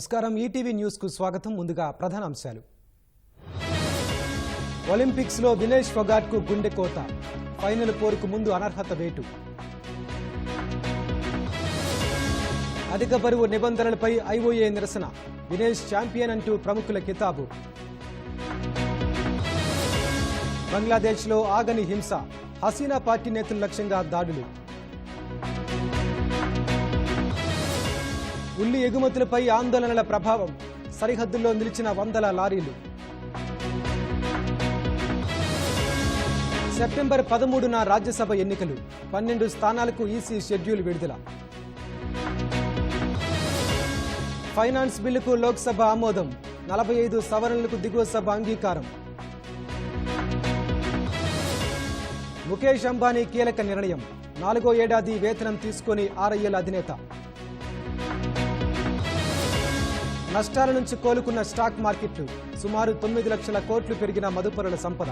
నమస్కారం ETV news కు స్వాగతం. ముందుగా ప్రధాన అంశాలు. ఒలింపిక్స్ లో వినేష్ ఫొగాట్ కు గుండె కోత. ఫైనల్ పోరుకు ముందు అనర్హత వేటు. అధిక బరువు నిబంధనలపై ఐఓఏ నిరసన. వినేష్ ఛాంపియన్ అంటూ ప్రముఖుల కితాబు. బంగ్లాదేశ్ లో ఆగని హింస. హసీనా పార్టీ నేతల లక్ష్యంగా దాడులు. ఉల్లి ఎగుమతులపై ఆందోళనల ప్రభావం. సరిహద్దుల్లో నిలిచిన వందల లారీలు. సెప్టెంబర్ 13న రాజ్యసభ ఎన్నికలు. 12 స్థానాలకు ఈసీ షెడ్యూల్ విడుదల. ఫైనాన్స్ బిల్లుకు లోక్సభ ఆమోదం. 45 సవరణలకు దిగువ సభ అంగీకారం. ముఖేష్ అంబానీ కీలక నిర్ణయం. 4వ ఏడాది వేతనం తీసుకొని ఆర్ఐఎల్ అధినేత. నష్టాల నుంచి కోలుకున్న స్టాక్ మార్కెట్లు. సుమారు 9 లక్షల కోట్లు పెరిగిన మదుపరుల సంపద.